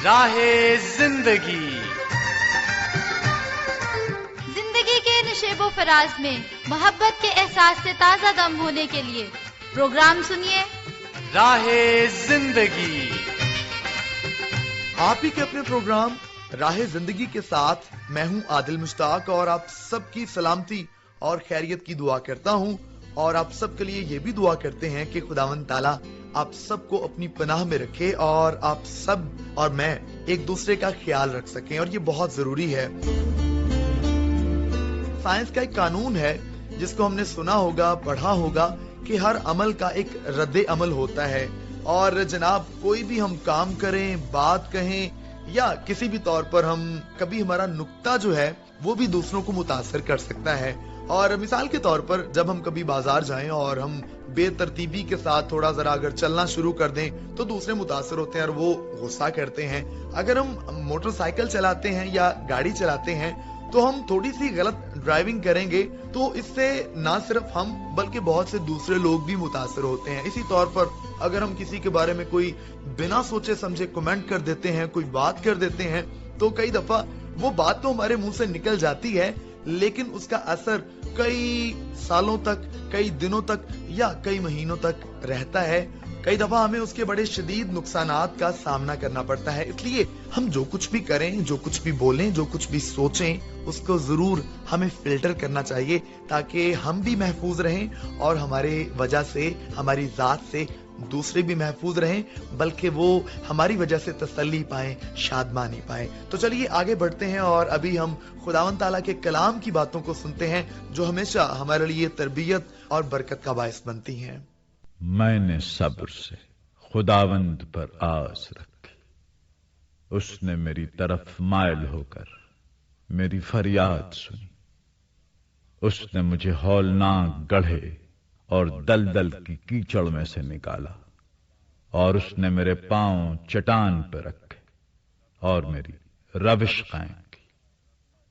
راہ زندگی زندگی کے نشیب و فراز میں محبت کے احساس سے تازہ دم ہونے کے لیے پروگرام سنیے راہ زندگی۔ آپ ہی کے اپنے پروگرام راہ زندگی کے ساتھ میں ہوں عادل مشتاق، اور آپ سب کی سلامتی اور خیریت کی دعا کرتا ہوں، اور آپ سب کے لیے یہ بھی دعا کرتے ہیں کہ خداوند تعالیٰ آپ سب کو اپنی پناہ میں رکھے اور آپ سب اور میں ایک دوسرے کا خیال رکھ سکیں، اور یہ بہت ضروری ہے۔ سائنس کا ایک قانون ہے جس کو ہم نے سنا ہوگا، پڑھا ہوگا، کہ ہر عمل کا ایک رد عمل ہوتا ہے، اور جناب کوئی بھی ہم کام کریں، بات کہیں یا کسی بھی طور پر ہم کبھی ہمارا نقطہ جو ہے وہ بھی دوسروں کو متاثر کر سکتا ہے۔ اور مثال کے طور پر جب ہم کبھی بازار جائیں اور ہم بے ترتیبی کے ساتھ تھوڑا ذرا اگر چلنا شروع کر دیں تو دوسرے متاثر ہوتے ہیں اور وہ غصہ کرتے ہیں۔ اگر ہم موٹر سائیکل چلاتے ہیں یا گاڑی چلاتے ہیں تو ہم تھوڑی سی غلط ڈرائیونگ کریں گے تو اس سے نہ صرف ہم بلکہ بہت سے دوسرے لوگ بھی متاثر ہوتے ہیں۔ اسی طور پر اگر ہم کسی کے بارے میں کوئی بنا سوچے سمجھے کمنٹ کر دیتے ہیں، کوئی بات کر دیتے ہیں، تو کئی دفعہ وہ بات تو ہمارے منہ سے نکل جاتی ہے لیکن اس کا اثر کئی سالوں تک، کئی دنوں تک یا کئی مہینوں تک رہتا ہے۔ کئی دفعہ ہمیں اس کے بڑے شدید نقصانات کا سامنا کرنا پڑتا ہے۔ اس لیے ہم جو کچھ بھی کریں، جو کچھ بھی بولیں، جو کچھ بھی سوچیں، اس کو ضرور ہمیں فلٹر کرنا چاہیے تاکہ ہم بھی محفوظ رہیں اور ہمارے وجہ سے، ہماری ذات سے دوسرے بھی محفوظ رہیں، بلکہ وہ ہماری وجہ سے تسلی پائیں، شادمانی پائیں۔ تو چلیے آگے بڑھتے ہیں، اور ابھی ہم خداوند تعالیٰ کے کلام کی باتوں کو سنتے ہیں جو ہمیشہ ہمارے لیے تربیت اور برکت کا باعث بنتی ہیں۔ میں نے صبر سے خداوند پر آس رکھی، اس نے میری طرف مائل ہو کر میری فریاد سنی۔ اس نے مجھے ہولناک گڑھے اور دلدل کی کیچڑ میں سے نکالا، اور اس نے میرے پاؤں چٹان پہ رکھے اور میری روش قائم کی۔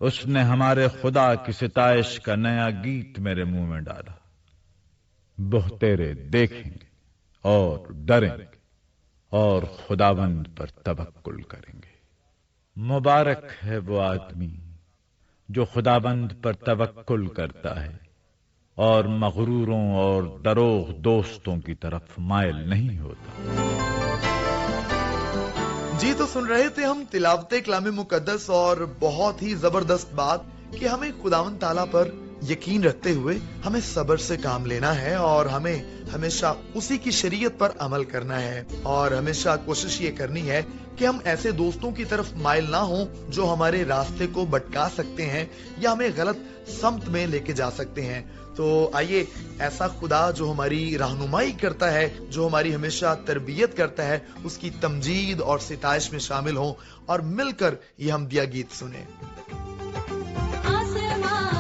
اس نے ہمارے خدا کی ستائش کا نیا گیت میرے منہ میں ڈالا۔ بہتیرے دیکھیں گے اور ڈریں گے اور خداوند پر توکل کریں گے۔ مبارک ہے وہ آدمی جو خداوند پر توکل کرتا ہے اور مغروروں اور دروغ دوستوں کی طرف مائل نہیں ہوتا۔ جی تو سن رہے تھے ہم تلاوت کلام مقدس، اور بہت ہی زبردست بات کہ ہمیں خداوند تعالیٰ پر یقین رکھتے ہوئے ہمیں صبر سے کام لینا ہے، اور ہمیں ہمیشہ اسی کی شریعت پر عمل کرنا ہے، اور ہمیشہ کوشش یہ کرنی ہے کہ ہم ایسے دوستوں کی طرف مائل نہ ہوں جو ہمارے راستے کو بھٹکا سکتے ہیں یا ہمیں غلط سمت میں لے کے جا سکتے ہیں۔ تو آئیے ایسا خدا جو ہماری رہنمائی کرتا ہے، جو ہماری ہمیشہ تربیت کرتا ہے، اس کی تمجید اور ستائش میں شامل ہوں، اور مل کر یہ حمدیہ گیت سنیں۔ آسمان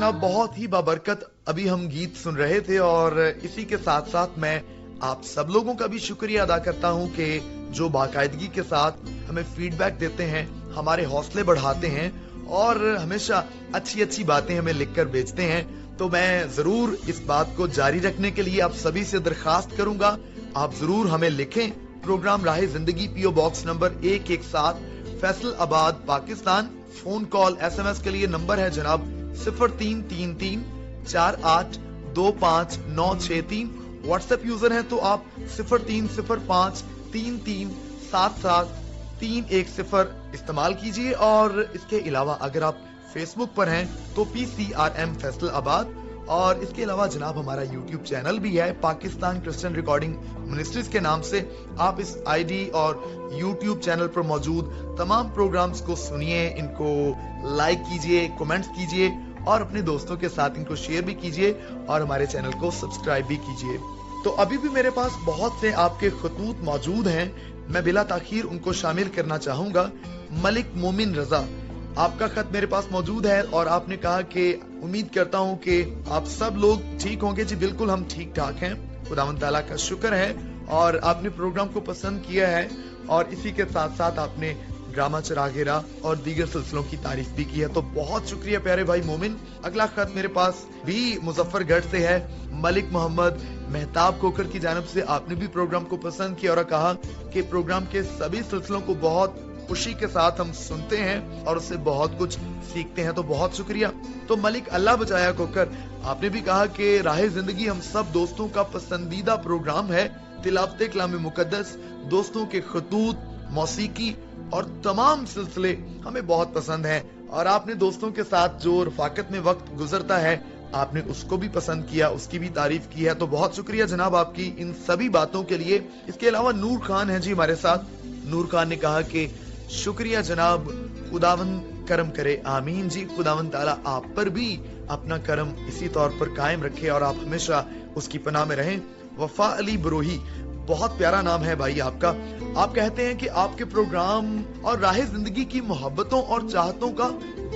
जनाब, बहुत ही बाबरकत अभी हम गीत सुन रहे थे और इसी के साथ साथ मैं आप सब लोगों का भी शुक्रिया अदा करता हूं कि जो बाकायदगी के साथ हमें फीडबैक देते हैं, हमारे हौसले बढ़ाते हैं और हमेशा अच्छी अच्छी बातें हमें लिखकर भेजते हैं। तो मैं जरूर इस बात को जारी रखने के लिए आप सभी से दरखास्त करूंगा, आप जरूर हमें लिखें। प्रोग्राम राहे जिंदगी, PO box number 117, Faisalabad, Pakistan. Phone call SMS के लिए नंबर है जनाब 0333 4825 963। व्हाट्सएप यूजर हैं तो आप 0305 33 77 310 इस्तेमाल कीजिए। और इसके अलावा अगर आप फेसबुक पर हैं तो PCRM फैसलाबाद। और इसके अलावा जनाब हमारा यूट्यूब चैनल भी है पाकिस्तान क्रिश्चियन रिकॉर्डिंग मिनिस्ट्रीज के नाम से। आप इस ID और यूट्यूब चैनल पर मौजूद तमाम प्रोग्राम्स को सुनिए, इनको लाइक कीजिए, कमेंट्स कीजिए और अपने दोस्तों के साथ इनको शेयर भी कीजिए और हमारे चैनल को सब्सक्राइब भी कीजिए। तो अभी भी मेरे पास बहुत से आपके खतूत मौजूद हैं, मैं बिला ताखीर उनको शामिल करना चाहूंगा। मलिक मोमिन रजा, आपका खत मेरे पास मौजूद है और आपने कहा कि उम्मीद करता हूं कि आप सब लोग ठीक होंगे। जी बिल्कुल, हम ठीक ठाक हैं, खुदावंद ताला का शुक्र है। और आपने प्रोग्राम को पसंद किया है और इसी के साथ साथ आपने ड्रामा चरागेरा और दीगर सिलसिलों की तारीफ भी की है, तो बहुत शुक्रिया प्यारे भाई मोमिन। अगला खत मेरे पास भी मुजफ्फरगढ़ से है। मलिक मोहम्मद मेहताब कोकर की जानिब से आपने भी प्रोग्राम को पसंद किया और कहा कि प्रोग्राम के सभी सिलसिलों को बहुत खुशी के साथ हम सुनते हैं और उससे बहुत कुछ सीखते हैं, तो बहुत शुक्रिया। तो मलिक अल्लाह बचाया कोकर, आपने भी कहा कि राहे जिंदगी हम सब दोस्तों का पसंदीदा प्रोग्राम है। तिलावत कलाम मुकद्दस, दोस्तों के खतूत, मौसीकी और तमाम सिलसिले हमें बहुत पसंद हैं। और आपने दोस्तों के साथ जो रफाकत में वक्त गुजरता है आपने उसको भी पसंद किया, उसकी भी तारीफ की है, तो बहुत शुक्रिया जनाब आपकी इन सभी बातों के लिए। इसके अलावा नूर खान है जी हमारे साथ। नूर खान ने कहा कि शुक्रिया जनाब, खुदावंद करम करे। आमीन जी, खुदावंद ताला आप पर भी अपना करम इसी तौर पर कायम रखे और आप हमेशा उसकी पनाह में रहें। वफा अली बरोही, बहुत प्यारा नाम है भाई आपका। आप कहते हैं कि आपके प्रोग्राम और राहे जिंदगी की मोहब्बतों और चाहतों का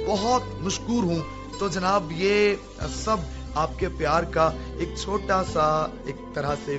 बहुत मशकूर हूँ। तो जनाब ये सब आपके प्यार का एक छोटा सा एक तरह से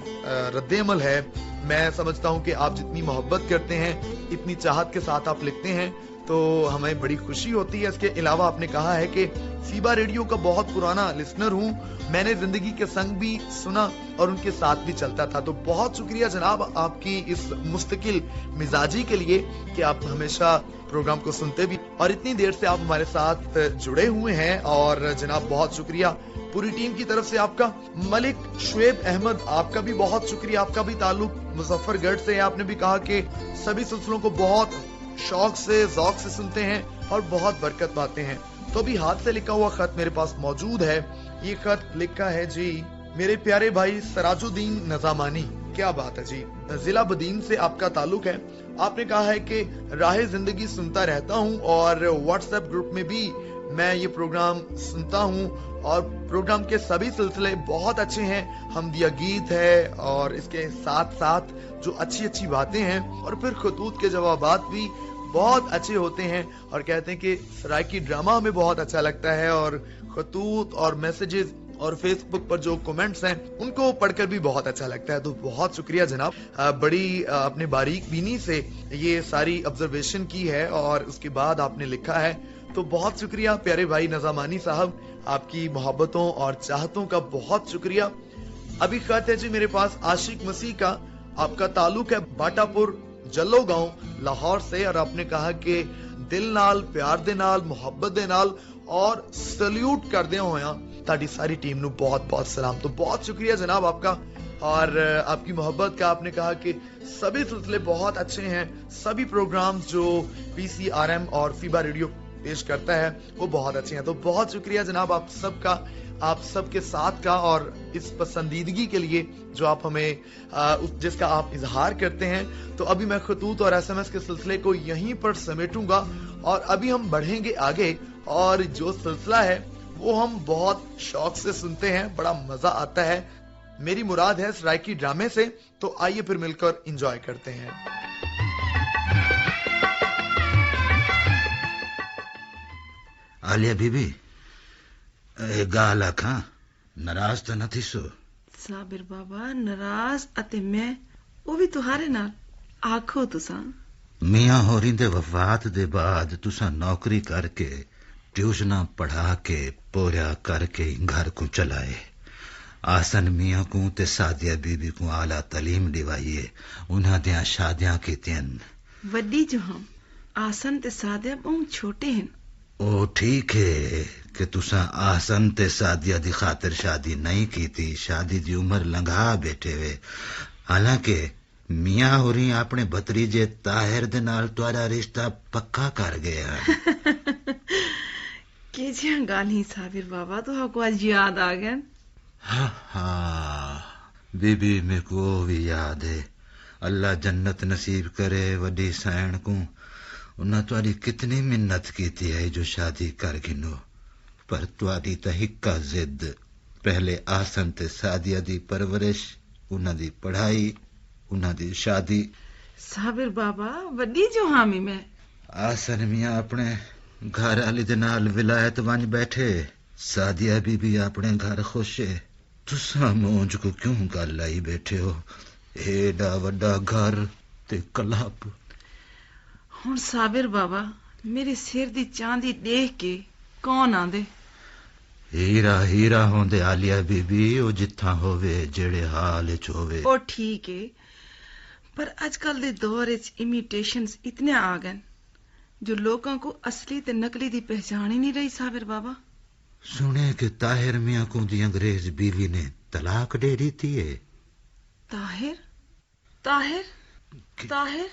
रद्द-ए-अमल है। मैं समझता हूँ कि आप जितनी मोहब्बत करते हैं, इतनी चाहत के साथ आप लिखते हैं, तो हमें बड़ी खुशी होती है। इसके अलावा आपने कहा है कि फीबा रेडियो का बहुत पुराना लिसनर हूँ, मैंने जिंदगी के संग भी सुना और उनके साथ भी चलता था। तो बहुत शुक्रिया जनाब आपकी इस मुस्तकिल मिजाजी के लिए कि आप हमेशा प्रोग्राम को सुनते भी और इतनी देर से आप हमारे साथ जुड़े हुए हैं। और जनाब बहुत शुक्रिया पूरी टीम की तरफ से आपका। मलिक शुएब अहमद, आपका भी बहुत शुक्रिया, आपका भी ताल्लुक मुजफ्फरगढ़ से है। आपने भी कहा कि सभी सिलसिलों को बहुत शौक से, ज़ौक से सुनते हैं और बहुत बरकत पाते हैं। तो भी हाथ से लिखा हुआ खत मेरे पास मौजूद है। ये खत लिखा है जी मेरे प्यारे भाई सराजुद्दीन नजामानी। क्या बात है जी, जिला बदीन से आपका ताल्लुक है। आपने कहा है कि राहे जिंदगी सुनता रहता हूँ और व्हाट्सएप ग्रुप में भी मैं ये प्रोग्राम सुनता हूँ और प्रोग्राम के सभी सिलसिले बहुत अच्छे हैं। हमदिया गीत है और इसके साथ साथ जो अच्छी अच्छी बातें हैं और फिर खतूत के जवाबात भी बहुत अच्छे होते हैं। और कहते हैं कि सराइकी ड्रामा हमें बहुत अच्छा लगता है और खतूत और मैसेजेस और फेसबुक पर जो कमेंट्स हैं उनको पढ़कर भी बहुत अच्छा लगता है। तो बहुत शुक्रिया जनाब, बड़ी आपने बारीक बीनी से ये सारी ऑब्जर्वेशन की है और उसके बाद आपने लिखा है। तो बहुत शुक्रिया प्यारे भाई नजामानी साहब, आपकी मोहब्बतों और चाहतों का बहुत शुक्रिया। अभी खत है जी मेरे पास आशिक मसीह का, आपका ताल्लुक है बाटापुर जल्लो गांव लाहौर से और आपने कहा कि दिल नाल, प्यार दे नाल, मोहब्बत दे नाल और सल्यूट कर दे होया ताड़ी सारी टीम नु बहुत बहुत सलाम। तो बहुत शुक्रिया जनाब आपका और आपकी मोहब्बत का। आपने कहा कि सभी सिलसिले बहुत अच्छे हैं, सभी प्रोग्राम्स जो PCRM और फीबा रेडियो पेश करता है वो बहुत अच्छे हैं। तो बहुत शुक्रिया जनाब आप सबका, आप सबके साथ का और इस पसंदीदगी के लिए जो आप हमें जिसका आप इजहार करते हैं। तो अभी मैं खतूत और SMS के सिलसिले को यहीं पर समेटूंगा और अभी हम बढ़ेंगे आगे और जो सिलसिला है वो हम बहुत शौक से सुनते हैं, बड़ा मजा आता है। मेरी मुराद है सराइकी ड्रामे से। तो आइए फिर मिलकर एंजॉय करते हैं। आलिया बीबी, گال آکھاں ناراض تو نہ تھی سو؟ صابر بابا ناراض اتے میں وہ بھی تہارے نال آکھو تساں میاں ہوری دے وفات دے بعد تساں نوکری کر کے ٹیوشناں پڑھا کے پوریا کر کے گھر کو چلائے. آسن میاں کو تے سادیہ بی بی کو اعلیٰ تعلیم دیوائیے. انہاں دیاں شادیاں کیتیاں. وڈی جو ہم آسن تے سادیہ بہت چھوٹے ہیں. او ٹھیک ہے کہ تساں آسن تے سادیہ دی خاطر شادی نہیں کیتی. شادی دی عمر لنگھا بیٹھے ہوئے. حالانکہ میاں ہوری اپنے بھتریجے طاہر دے نال تہاڈا رشتہ پکا کر گیا. کہ جیاں گالی صابر بابا تو کو آج یاد آ گیا. ہاں بی بی میں کو بھی یاد ہے. اللہ جنت نصیب کرے وڈی سائن کو. انہاں تہاڈی کتنی منت کیتی ہے جو شادی کر گنو. پر تہاڈی تے ہکا ضد. پہلے آسن تے سادیہ دی پرورش, انہاں دی پڑھائی, انہاں دی شادی. صابر بابا وڈی جو حامی میں. آسن میاں اپنے گھر والی دے نال ولایت ونج بیٹھے. سادیہ بی اپنے گھر خوش ہے. تساں مونج کو کیوں گل لائی بیٹھے ہو؟ ایڈا وڈا گھر تے کلپ. ہن صابر بابا میرے سر دی چاندی دیکھ کے کون آندے؟ ہیرا ہیرا ہوندے عالیہ بی بی. او جتھاں ہووے جڑے حال وچ ہووے. او ٹھیک ہے پر اج کل دے دور وچ امیٹیشنز اتنے آ گئے جو لوگوں کو اصلی تے نقلی دی پہچان ہی نہیں رہی. صابر بابا سنے کہ طاہر میاں کو دی انگریز بیوی نے طلاق دے دی تھی. طاہر طاہر طاہر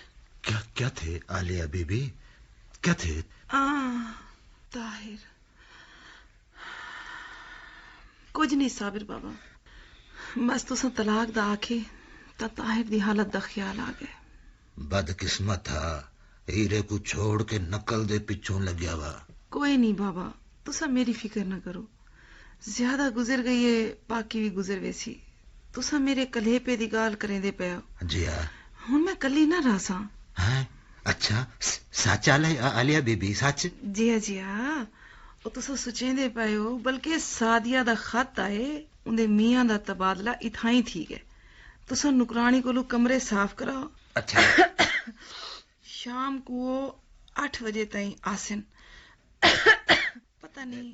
کیا تھے عالیہ بی بی؟ کیا تھے؟ طاہر کچھ نہیں صابر بابا. بس تساں طلاق دا آکھے تا طاہر دی حالت دا خیال آ گئے. بد قسمت تھا. ہیرے کو چھوڑ کے نقل دے پیچھوں لگیا وا. کوئی نہیں بابا تساں میری فکر نہ کرو. زیادہ گزر گئی ہے باقی بھی گزر ویسی. تساں میرے کلے پہ دی گال کریں دے پیا. جی ہاں ہن میں کلی نہ رہ ساں. ہاں اچھا سچ عالیہ بی بی سچ؟ جی ہاں جی ہاں. او تساں سوچیں دے پئے ہو بلکہ سادیہ دا خط آئے اندے میاں دا تبادلہ اتھائی تھی گئے. تساں نکرانی کولو کمرے صاف کراؤ. اچھا شام کو 8 بجے تائیں آسن. پتہ نہیں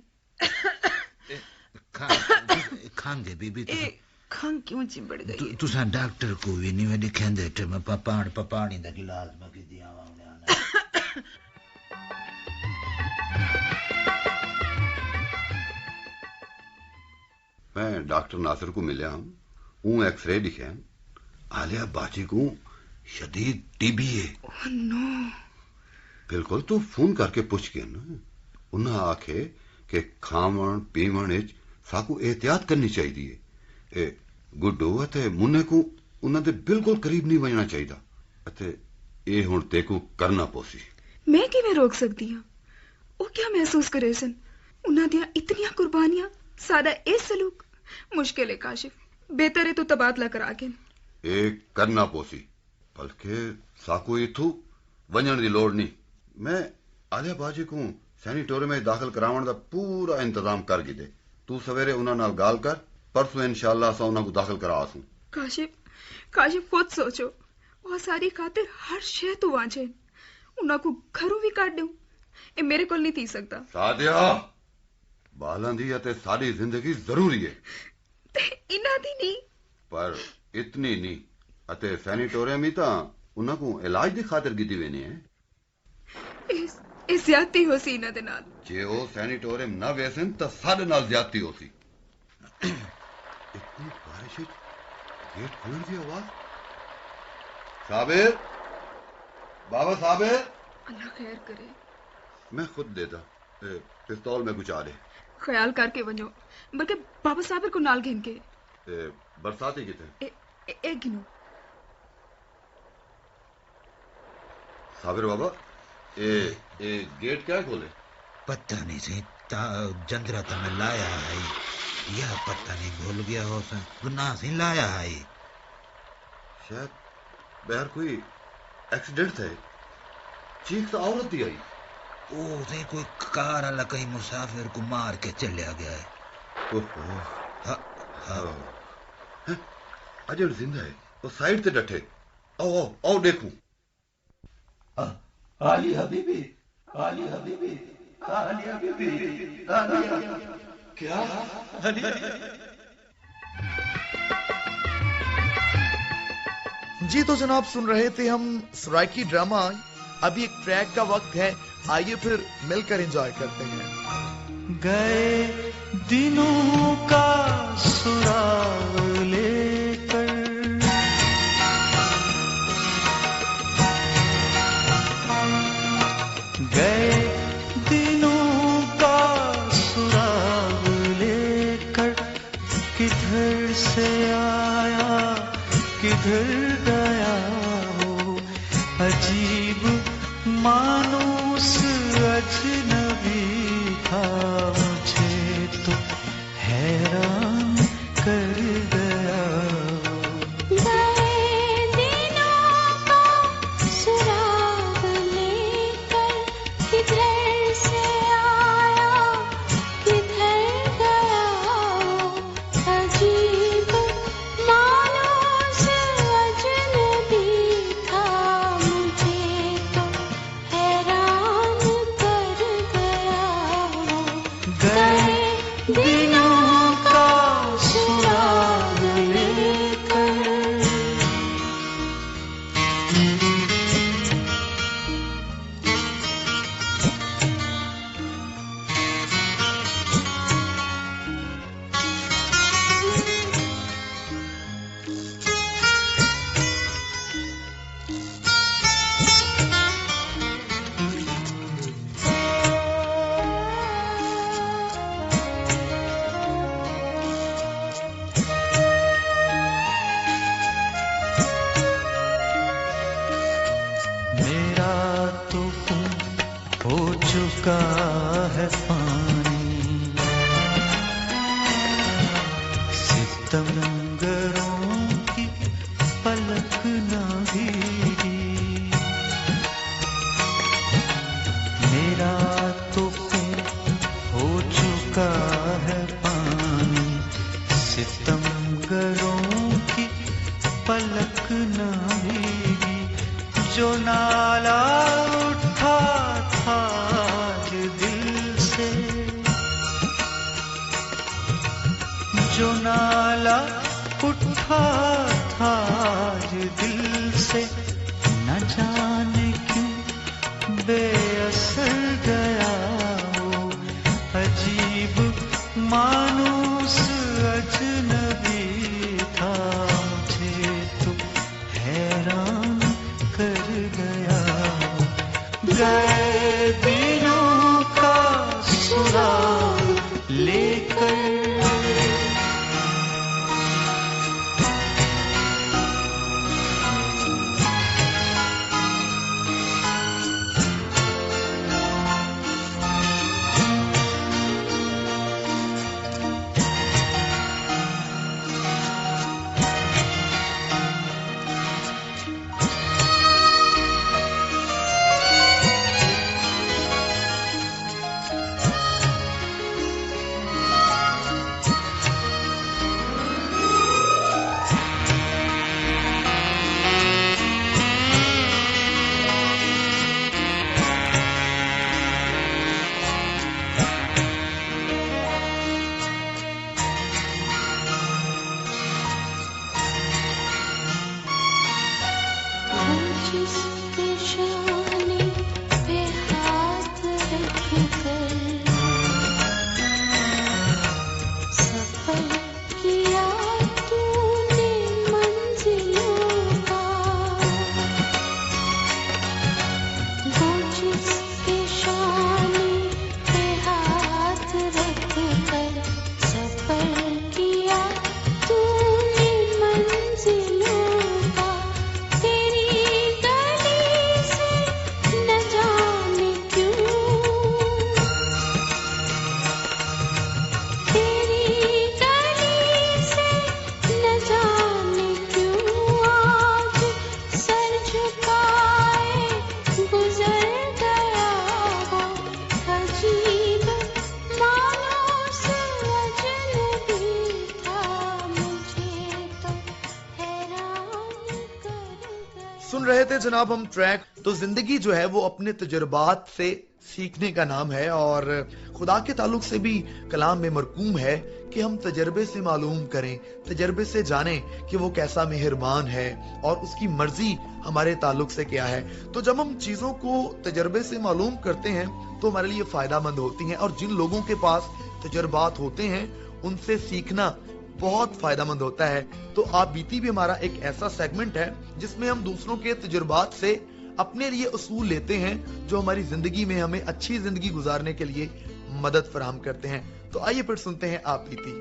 کھانگے بی بی. کھنگ کیوں چمبڑ گئی؟ تساں ڈاکٹر کو بھی نہیں وڈی کھیندے تے میں پانی دا گلاس مگی دیا وا. میں ڈاکٹر ناصر کو ملیا ہوں. اون ایکس رے لکھے ہیں. عالیہ باجی کو شدید ٹی بی ہے. بالکل. تو فون کر کے پوچھ کے نا انہاں آکھے کہ کھاون پیون وچ ساکو احتیاط کرنی چاہیے. گڈو تے منے کو انہاں دے بالکل قریب نہیں وجنا چاہیے. تے اے ہن تے کو کرنا پوسی. میں کیویں روک سکتی ہوں؟ وہ کیا محسوس کرے سن؟ انہاں دیاں اتنیاں قربانیاں سادہ اے سلوک مشکل ہے. کاشف بہتر ہے تو تبادلہ کرا کے. اے کرنا پوسی. بلکہ ساکو ایتھو ونجن دی لوڑ نہیں. میں عالیہ باجی کو سینیٹوریم میں داخل کراون دا پورا انتظام کر گئے. تو سویرے انہاں نال گال کر. پرسوں انشاءاللہ اساں انہاں کو داخل کرا سوں. کاشف خود سوچو. وہ ساری خاطر ہر شے تو وانچے انہاں کو گھروں بھی کاٹ دوں. اے میرے کول نہیں تھی سکتا. سادیہ بالاں دی تے ساری زندگی ضروری ہے تے انہاں دی نہیں. پر اتنی نہیں. اتے سینیٹوریم ہی تاں انہاں کو علاج دی خاطر گدی وینے ہیں. اے زیادتی ہو سی انہاں دے نال. جے او سینیٹوریم نہ ویسن تاں ساڈے نال زیادتی ہو سی. اتنی بارش گیٹ کھولن دی آواز. صابر بابا صابر. اللہ خیر کرے. میں خود دیتا. پستول میں کچھ آ رہے. خیال کر کے ونجو. بلکہ بابا صابر کو نال گھن کے. برساتی کتے ایک گنو. صابر بابا اے گیٹ کیا کھولے؟ پتہ نہیں سی. جندرا تو میں لایا ہے یا پتہ نہیں بھول گیا ہو سن. گناہ سی لایا ہے. شاید باہر کوئی ایکسیڈنٹ تھا. چیخ تو عورت ہی آئی. او سے کوئی کار والا کہیں مسافر کو مار کے چلیا گیا ہے. अजय जिंदा है, वो साइड से डटे। आओ आओ आओ देखूं। आली हबीबी, आली हबीबी, आली हबीबी, क्या जी तो जनाब सुन रहे थे हम सराइकी ड्रामा। अभी एक ट्रैक का वक्त है, आइए फिर मिलकर एंजॉय करते हैं। गए दिनों का सुराग लेकर गए दिनों का सुराग लेकर किधर से आया किधर गया हो अजीब मानूस अजनबी था मुझे तो हैरान कर गया। गए दिनों का सुराग लेकर किधर से आया किधर गया अजीब मानूस अजनबी था मुझे तो हैरान कर गया। गए दिनों का सुराग लेकर मेरा तो खून हो चुका है पानी सितमगरों की पलक ना भीगी। मेरा तो खून हो चुका है पानी सितमगरों की पलक ना भीगी। जो नाला उठा था आज दिल से जो नाला उठा था आज दिल से न जाने क्यों बेअसर गया वो अजीब मानूस अजनबी था मुझे तो हैरान कर गया। गए दिनों का सुराग लेकर सुन रहे थे जनाब हम ट्रैक। तो जिंदगी जो है वो अपने तजुर्बात से सीखने का नाम है, और खुदा के ताल्लुक से भी कलाम में मरकूम है कि हम तजर्बे से मालूम करें, तजर्बे से जानें कि वो कैसा मेहरबान है और उसकी मर्जी हमारे ताल्लुक से क्या है। तो जब हम चीजों को तजर्बे से मालूम करते हैं तो हमारे लिए फायदा मंद होती हैं, और जिन लोगों के पास तजर्बात होते हैं उनसे सीखना बहुत फायदा मंद होता है। तो आप बीती भी हमारा एक ऐसा सेगमेंट है जिसमें हम दूसरों के तजुर्बात से अपने लिए उसूल लेते हैं जो हमारी जिंदगी में हमें अच्छी जिंदगी गुजारने के लिए मदद फराहम करते हैं। तो आइए फिर सुनते हैं आप बीती।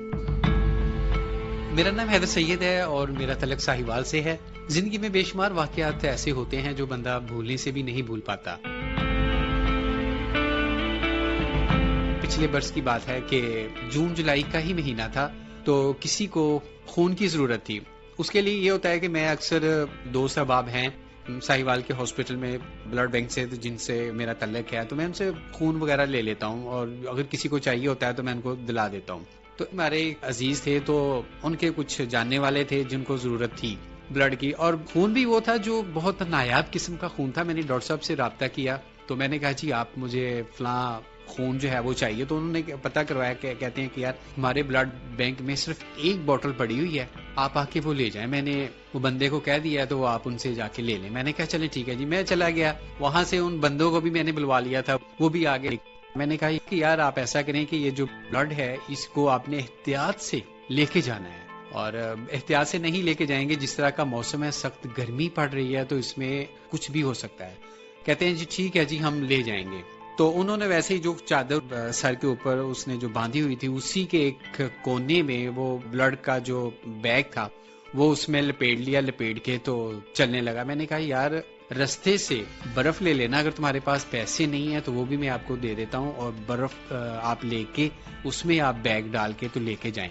मेरा नाम हैदर सैयद है और मेरा तलक साहिवाल से है। जिंदगी में बेशुमार वाकयात ऐसे होते हैं जो बंदा भूलने से भी नहीं भूल पाता। पिछले बरस की बात है कि जून जुलाई का ही महीना था, तो किसी को खून की जरूरत थी। उसके लिए ये होता है कि मैं अक्सर दोस्त अहबाब हैं साहिवाल के हॉस्पिटल में ब्लड बैंक से जिनसे मेरा तल्लक है, तो मैं उनसे खून वगैरह ले लेता हूँ, और अगर किसी को चाहिए होता है तो मैं उनको दिला देता हूँ। तो हमारे अजीज थे, तो उनके कुछ जानने वाले थे जिनको जरूरत थी ब्लड की, और खून भी वो था जो बहुत नायाब किस्म का खून था। मैंने डॉक्टर साहब से राब्ता किया, तो मैंने कहा जी आप मुझे फलां खून जो है वो चाहिए। तो उन्होंने पता करवाया, कहते हैं कि यार हमारे ब्लड बैंक में सिर्फ एक बोतल पड़ी हुई है, आप आके वो ले जाएं। मैंने वो बंदे को कह दिया तो वो आप उनसे जाके ले लें। मैंने कहा चले ठीक है जी। मैं चला गया, वहां से उन बंदों को भी मैंने बुलवा लिया था, वो भी आ गए। मैंने कहा कि यार आप ऐसा करें कि ये जो ब्लड है इसको आपने एहतियात से लेके जाना है, और एहतियात से नहीं लेके जाएंगे, जिस तरह का मौसम है, सख्त गर्मी पड़ रही है, तो इसमें कुछ भी हो सकता है। कहते हैं जी ठीक है जी हम ले जाएंगे। तो उन्होंने वैसे ही जो चादर सर के ऊपर उसने जो बांधी हुई थी उसी के एक कोने में वो ब्लड का जो बैग था वो उसमें लपेट लिया, लपेट के तो चलने लगा। मैंने कहा यार रस्ते से बर्फ ले लेना, अगर तुम्हारे पास पैसे नहीं है तो वो भी मैं आपको दे देता हूँ, और बर्फ आप लेके उसमें आप बैग डाल के तो लेके जाएं।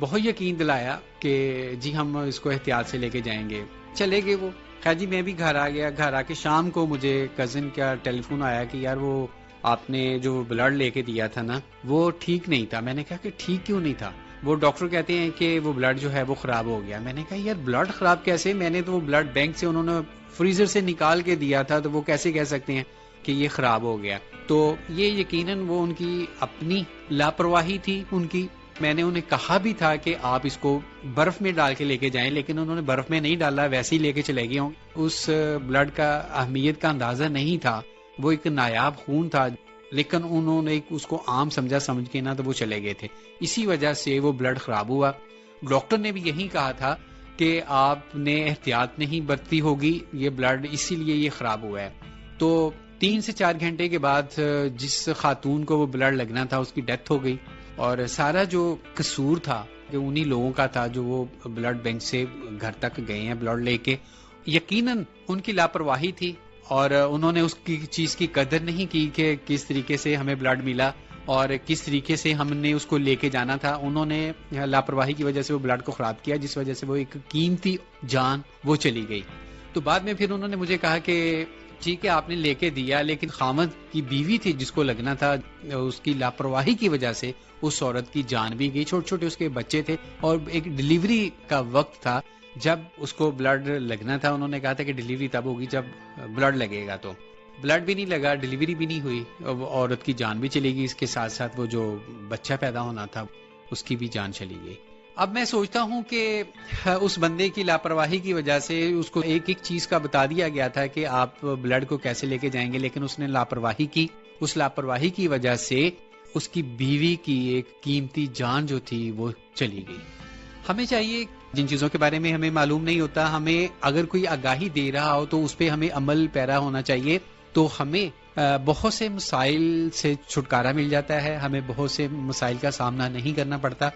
बहुत यकीन दिलाया कि जी हम इसको एहतियात से लेके जाएंगे। चले गए वो। खैर जी मैं भी घर आ गया। घर आके शाम को मुझे कजिन का टेलीफोन आया कि यार वो आपने जो ब्लड लेके दिया था ना वो ठीक नहीं था। मैंने कहा कि ठीक क्यों नहीं था? वो डॉक्टर कहते हैं कि वो ब्लड जो है वो खराब हो गया। मैंने कहा यार ब्लड खराब कैसे? मैंने तो वो ब्लड बैंक से उन्होंने फ्रीजर से निकाल के दिया था, तो वो कैसे कह सकते हैं कि ये खराब हो गया? तो ये यकीनन वो उनकी अपनी लापरवाही थी उनकी। मैंने उन्हें कहा भी था कि आप इसको बर्फ में डाल के लेके जाएं, लेकिन उन्होंने बर्फ में नहीं डाला, वैसे ही लेके चले गए। उस ब्लड का अहमियत का अंदाजा नहीं था, वो एक नायाब खून था, लेकिन उन्होंने उसको आम समझ के ना तो वो चले गए थे। इसी वजह से वो ब्लड खराब हुआ। डॉक्टर ने भी यही कहा था कि आपने एहतियात नहीं बरती होगी, ये ब्लड इसीलिए ये खराब हुआ है। तो 3 से 4 घंटे के बाद जिस खातून को वो ब्लड लगना था उसकी डेथ हो गई, और सारा जो कसूर था कि उन्हीं लोगों का था जो वो ब्लड बैंक से घर तक गए हैं ब्लड लेके। यकीनन उनकी लापरवाही थी, और उन्होंने उसकी चीज की कदर नहीं की कि किस तरीके से हमें ब्लड मिला और किस तरीके से हमने उसको लेके जाना था। उन्होंने लापरवाही की वजह से वो ब्लड को खराब किया, जिस वजह से वो एक कीमती जान वो चली गई। तो बाद में फिर उन्होंने मुझे कहा कि ठीक है आपने लेके दिया, लेकिन खामद की बीवी थी जिसको लगना था, उसकी लापरवाही की वजह से उस औरत की जान भी गई। छोटे छोटे उसके बच्चे थे, और एक डिलीवरी का वक्त था जब उसको ब्लड लगना था। उन्होंने कहा था कि डिलीवरी तब होगी जब ब्लड लगेगा, तो ब्लड भी नहीं लगा, डिलीवरी भी नहीं हुई, औरत की जान भी चली गई। इसके साथ साथ वो जो बच्चा पैदा होना था उसकी भी जान चली गई। अब मैं सोचता हूं कि उस बंदे की लापरवाही की वजह से उसको एक एक चीज का बता दिया गया था कि आप ब्लड को कैसे लेके जाएंगे, लेकिन उसने लापरवाही की। उस लापरवाही की वजह से उसकी बीवी की एक कीमती जान जो थी वो चली गई। हमें चाहिए, जिन चीजों के बारे में हमें मालूम नहीं होता, हमें अगर कोई आगाही दे रहा हो तो उस पर हमें अमल पैरा होना चाहिए, तो हमें बहुत से मसाइल से छुटकारा मिल जाता है, हमें बहुत से मसाइल का सामना नहीं करना पड़ता।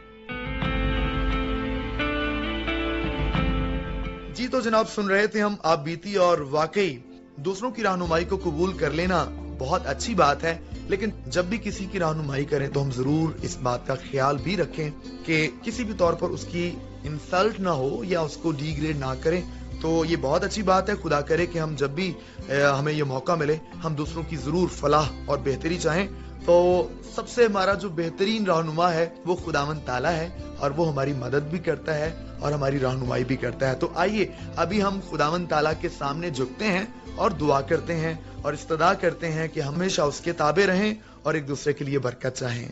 जी तो जनाब सुन रहे थे हम आप बीती, और वाकई दूसरों की रहनुमाई को कबूल कर लेना बहुत अच्छी बात है, लेकिन जब भी किसी की रहनुमाई करें तो हम जरूर इस बात का ख्याल भी रखें कि किसी भी तौर पर उसकी इंसल्ट ना हो या उसको डिग्रेड ना करें। तो ये बहुत अच्छी बात है। खुदा करे कि हम जब भी हमें ये मौका मिले हम दूसरों की जरूर फलाह और बेहतरी चाहें। तो सबसे हमारा जो बेहतरीन रहनुमा है वो खुदावंद ताला है, और वो हमारी मदद भी करता है اور ہماری رہنمائی بھی کرتا ہے. تو آئیے ابھی ہم خداوند تعالیٰ کے سامنے جھکتے ہیں اور دعا کرتے ہیں اور استدعا کرتے ہیں کہ ہمیشہ اس کے تابع رہیں اور ایک دوسرے کے لیے برکت چاہیں.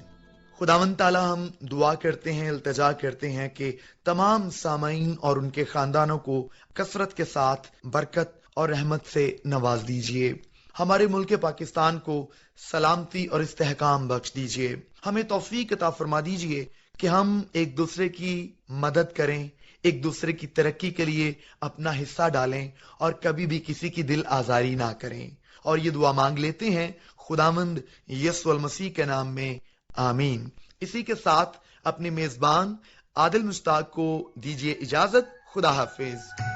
خداوند تعالیٰ ہم دعا کرتے ہیں، التجا کرتے ہیں کہ تمام سامعین اور ان کے خاندانوں کو کثرت کے ساتھ برکت اور رحمت سے نواز دیجیے. ہمارے ملک پاکستان کو سلامتی اور استحکام بخش دیجیے. ہمیں توفیق عطا فرما دیجیے کہ ہم ایک دوسرے کی مدد کریں، ایک دوسرے کی ترقی کے لیے اپنا حصہ ڈالیں اور کبھی بھی کسی کی دل آزاری نہ کریں. اور یہ دعا مانگ لیتے ہیں خداوند یسوع المسیح کے نام میں، آمین. اسی کے ساتھ اپنے میزبان عادل مشتاق کو دیجیے اجازت. خدا حافظ.